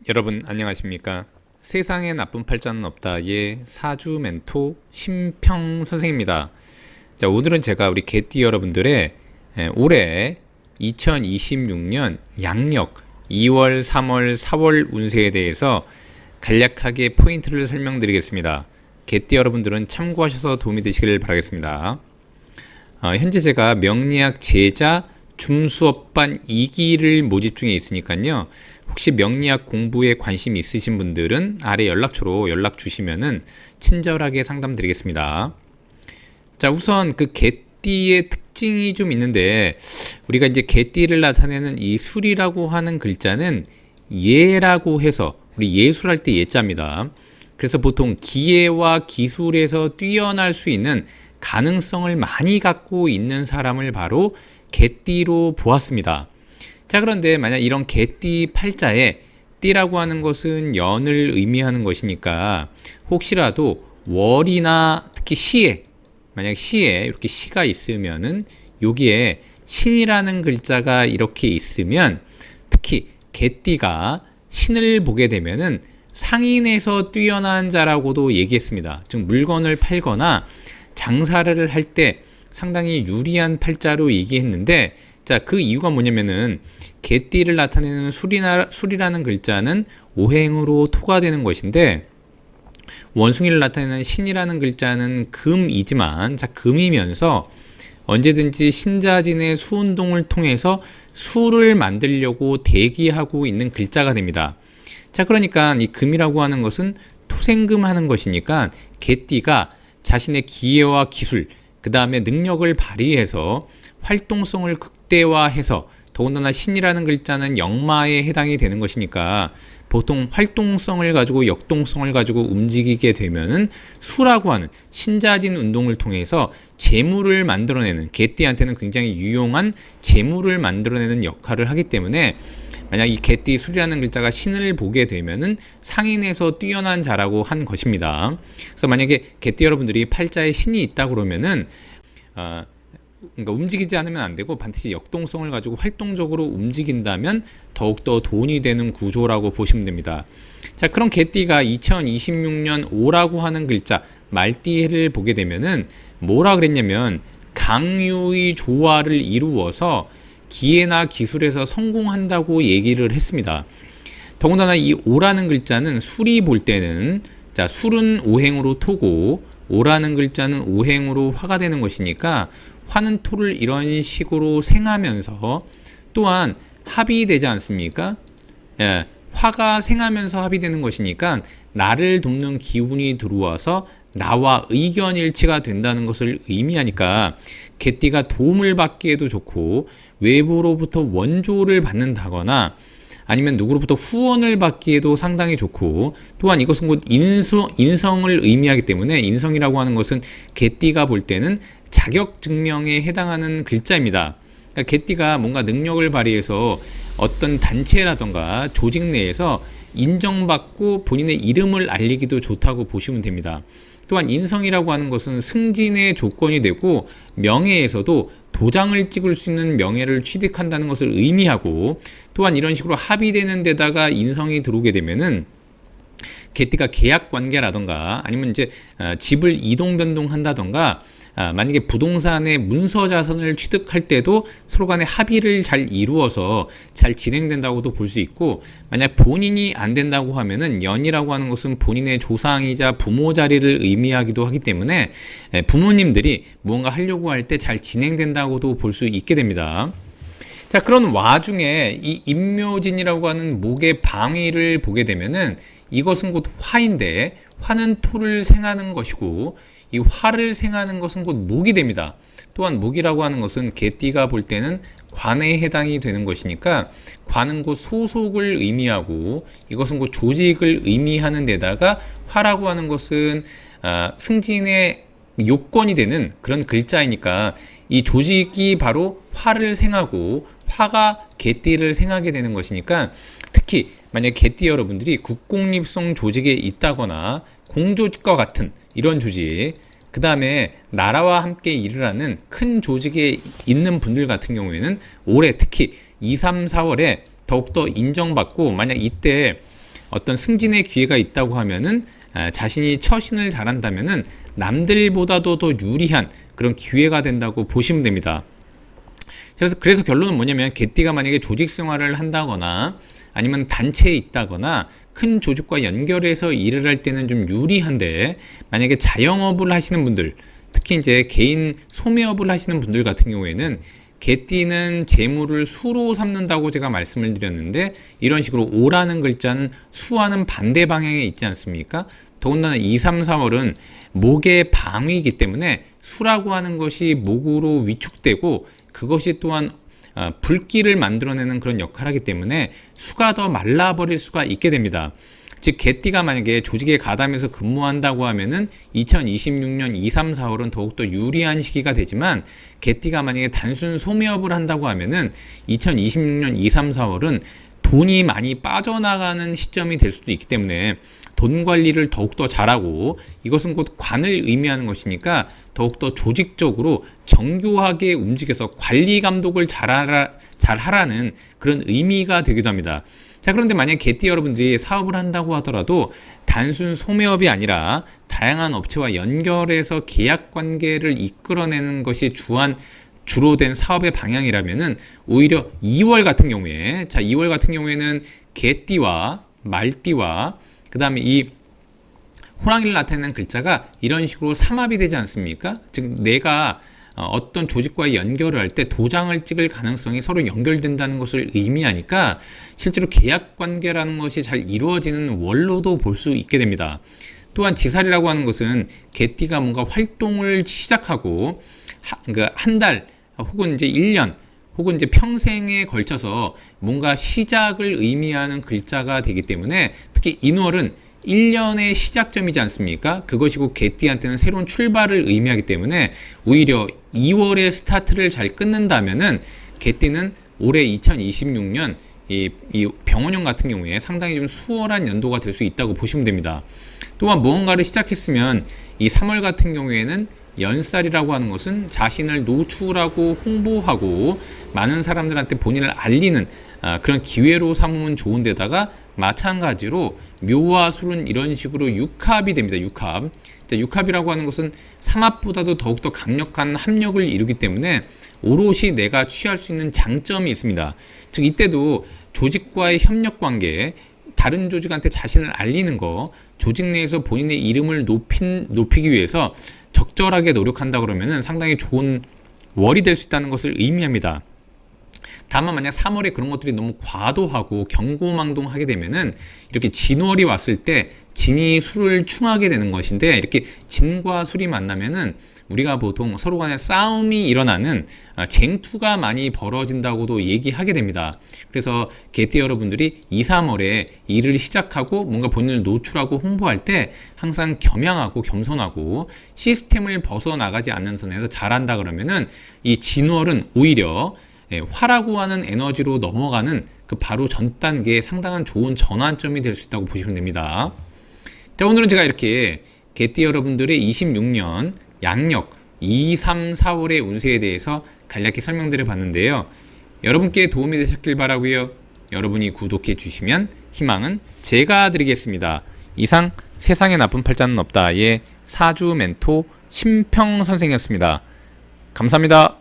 여러분 안녕하십니까? 세상에 나쁜 팔자는 없다의 사주 멘토 심평 선생입니다. 자, 오늘은 제가 우리 개띠 여러분들의 올해 2026년 양력 2월, 3월, 4월 운세에 대해서 간략하게 포인트를 설명드리겠습니다. 개띠 여러분들은 참고하셔서 도움이 되시길 바라겠습니다. 현재 제가 명리학 제자 중수업반 2기를 모집 중에 있으니까요. 혹시 명리학 공부에 관심 있으신 분들은 아래 연락처로 연락 주시면은 친절하게 상담 드리겠습니다. 자, 우선 그 개띠의 특징이 좀 있는데, 우리가 이제 개띠를 나타내는 이 술이라고 하는 글자는 예라고 해서, 우리 예술할 때 예자입니다. 그래서 보통 기예와 기술에서 뛰어날 수 있는 가능성을 많이 갖고 있는 사람을 바로 개띠로 보았습니다. 자, 그런데 만약 이런 개띠 팔자에 띠라고 하는 것은 연을 의미하는 것이니까 혹시라도 월이나 특히 시에, 만약 시에 이렇게 시가 있으면은 여기에 신이라는 글자가 이렇게 있으면, 특히 개띠가 신을 보게 되면은 상인에서 뛰어난 자라고도 얘기했습니다. 즉 물건을 팔거나 장사를 할 때 상당히 유리한 팔자로 얘기했는데, 자, 그 이유가 뭐냐면은 개띠를 나타내는 술이라는 글자는 오행으로 토가 되는 것인데, 원숭이를 나타내는 신이라는 글자는 금이지만, 자, 금이면서 언제든지 신자진의 수운동을 통해서 수를 만들려고 대기하고 있는 글자가 됩니다. 자, 그러니까 이 금이라고 하는 것은 토생금 하는 것이니까 개띠가 자신의 기회와 기술, 그 다음에 능력을 발휘해서 활동성을 극대화해서, 더군다나 신이라는 글자는 역마에 해당이 되는 것이니까 보통 활동성을 가지고 역동성을 가지고 움직이게 되면은 수라고 하는 신자진 운동을 통해서 재물을 만들어내는, 개띠한테는 굉장히 유용한 재물을 만들어내는 역할을 하기 때문에, 만약 이 개띠 술이라는 글자가 신을 보게 되면은 상인에서 뛰어난 자라고 한 것입니다. 그래서 만약에 개띠 여러분들이 팔자에 신이 있다 그러면은 그러니까 움직이지 않으면 안 되고 반드시 역동성을 가지고 활동적으로 움직인다면 더욱더 돈이 되는 구조라고 보시면 됩니다. 자, 그럼 개띠가 2026년 5라고 하는 글자 말띠를 보게 되면은 뭐라 그랬냐면 강유의 조화를 이루어서 기회나 기술에서 성공한다고 얘기를 했습니다. 더군다나 이 오라는 글자는 술이 볼 때는, 자, 술은 오행으로 토고 오라는 글자는 오행으로 화가 되는 것이니까 화는 토를 이런 식으로 생하면서 또한 합이 되지 않습니까? 예, 화가 생하면서 합이 되는 것이니까 나를 돕는 기운이 들어와서 나와 의견일치가 된다는 것을 의미하니까 개띠가 도움을 받기에도 좋고 외부로부터 원조를 받는다거나 아니면 누구로부터 후원을 받기에도 상당히 좋고, 또한 이것은 곧 인성을 의미하기 때문에 인성이라고 하는 것은 개띠가 볼 때는 자격증명에 해당하는 글자입니다. 그러니까 개띠가 뭔가 능력을 발휘해서 어떤 단체라던가 조직 내에서 인정받고 본인의 이름을 알리기도 좋다고 보시면 됩니다. 또한 인성이라고 하는 것은 승진의 조건이 되고 명예에서도 도장을 찍을 수 있는 명예를 취득한다는 것을 의미하고, 또한 이런 식으로 합의되는 데다가 인성이 들어오게 되면은 개띠가 계약 관계라던가 아니면 이제 집을 이동 변동한다던가 만약에 부동산의 문서 자산을 취득할 때도 서로 간의 합의를 잘 이루어서 잘 진행된다고도 볼 수 있고, 만약 본인이 안 된다고 하면은 연이라고 하는 것은 본인의 조상이자 부모 자리를 의미하기도 하기 때문에 부모님들이 무언가 하려고 할 때 잘 진행된다고도 볼 수 있게 됩니다. 자, 그런 와중에 이 임묘진이라고 하는 목의 방위를 보게 되면은 이것은 곧 화인데, 화는 토를 생하는 것이고 이 화를 생하는 것은 곧 목이 됩니다. 또한 목이라고 하는 것은 개띠가 볼 때는 관에 해당이 되는 것이니까 관은 곧 소속을 의미하고 이것은 곧 조직을 의미하는 데다가 화라고 하는 것은 승진의 요건이 되는 그런 글자이니까 이 조직이 바로 화를 생하고 화가 개띠를 생하게 되는 것이니까, 특히 만약 개띠 여러분들이 국공립성 조직에 있다거나 공조직과 같은 이런 조직, 그 다음에 나라와 함께 일을 하는 큰 조직에 있는 분들 같은 경우에는 올해 특히 2, 3, 4월에 더욱더 인정받고, 만약 이때 어떤 승진의 기회가 있다고 하면은 자신이 처신을 잘한다면은 남들보다도 더 유리한 그런 기회가 된다고 보시면 됩니다. 그래서 결론은 뭐냐면 개띠가 만약에 조직 생활을 한다거나 아니면 단체에 있다거나 큰 조직과 연결해서 일을 할 때는 좀 유리한데, 만약에 자영업을 하시는 분들, 특히 이제 개인 소매업을 하시는 분들 같은 경우에는 개띠는 재물을 수로 삼는다고 제가 말씀을 드렸는데, 이런 식으로 오라는 글자는 수와는 반대 방향에 있지 않습니까? 더군다나 2, 3, 4월은 목의 방위이기 때문에 수라고 하는 것이 목으로 위축되고, 그것이 또한 불길을 만들어내는 그런 역할을 하기 때문에 수가 더 말라버릴 수가 있게 됩니다. 즉 개띠가 만약에 조직에 가담해서 근무한다고 하면은 2026년 2, 3, 4월은 더욱더 유리한 시기가 되지만, 개띠가 만약에 단순 소매업을 한다고 하면은 2026년 2, 3, 4월은 돈이 많이 빠져나가는 시점이 될 수도 있기 때문에 돈 관리를 더욱더 잘하고, 이것은 곧 관을 의미하는 것이니까 더욱더 조직적으로 정교하게 움직여서 관리 감독을 잘하라는 그런 의미가 되기도 합니다. 자, 그런데 만약 개띠 여러분들이 사업을 한다고 하더라도 단순 소매업이 아니라 다양한 업체와 연결해서 계약 관계를 이끌어내는 것이 주로 된 사업의 방향이라면은 오히려 2월 같은 경우에, 자, 2월 같은 경우에는 개띠와 말띠와 그 다음에 이 호랑이를 나타내는 글자가 이런 식으로 삼합이 되지 않습니까? 즉 내가 어떤 조직과의 연결을 할 때 도장을 찍을 가능성이 서로 연결된다는 것을 의미하니까 실제로 계약 관계라는 것이 잘 이루어지는 월로도 볼 수 있게 됩니다. 또한 지살이라고 하는 것은 개띠가 뭔가 활동을 시작하고 그러니까 한 달 혹은 이제 1년 혹은 이제 평생에 걸쳐서 뭔가 시작을 의미하는 글자가 되기 때문에, 특히 인월은 1년의 시작점이지 않습니까? 그것이고 개띠한테는 새로운 출발을 의미하기 때문에 오히려 2월에 스타트를 잘 끊는다면은 개띠는 올해 2026년 이 병원형 같은 경우에 상당히 좀 수월한 연도가 될 수 있다고 보시면 됩니다. 또한 무언가를 시작했으면 이 3월 같은 경우에는 연살이라고 하는 것은 자신을 노출하고 홍보하고 많은 사람들한테 본인을 알리는 그런 기회로 삼으면 좋은데다가, 마찬가지로 묘와 술은 이런 식으로 육합이 됩니다. 육합. 자, 육합이라고 하는 것은 삼합보다도 더욱더 강력한 합력을 이루기 때문에 오롯이 내가 취할 수 있는 장점이 있습니다. 즉 이때도 조직과의 협력 관계, 다른 조직한테 자신을 알리는 거, 조직 내에서 본인의 이름을 높이기 위해서 적절하게 노력한다 그러면은 상당히 좋은 월이 될 수 있다는 것을 의미합니다. 다만 만약 3월에 그런 것들이 너무 과도하고 경고망동하게 되면은 이렇게 진월이 왔을 때 진이 술을 충하게 되는 것인데, 이렇게 진과 술이 만나면은 우리가 보통 서로 간에 싸움이 일어나는 쟁투가 많이 벌어진다고도 얘기하게 됩니다. 그래서 개띠 여러분들이 2, 3월에 일을 시작하고 뭔가 본인을 노출하고 홍보할 때 항상 겸양하고 겸손하고 시스템을 벗어나가지 않는 선에서 잘한다 그러면은 이 진월은 오히려 화라고 하는 에너지로 넘어가는 그 바로 전 단계에 상당한 좋은 전환점이 될 수 있다고 보시면 됩니다. 자, 오늘은 제가 이렇게 개띠 여러분들의 26년 양력 2, 3, 4월의 운세에 대해서 간략히 설명드려 봤는데요. 여러분께 도움이 되셨길 바라고요. 여러분이 구독해 주시면 희망은 제가 드리겠습니다. 이상 세상에 나쁜 팔자는 없다의 사주 멘토 심평 선생이었습니다. 감사합니다.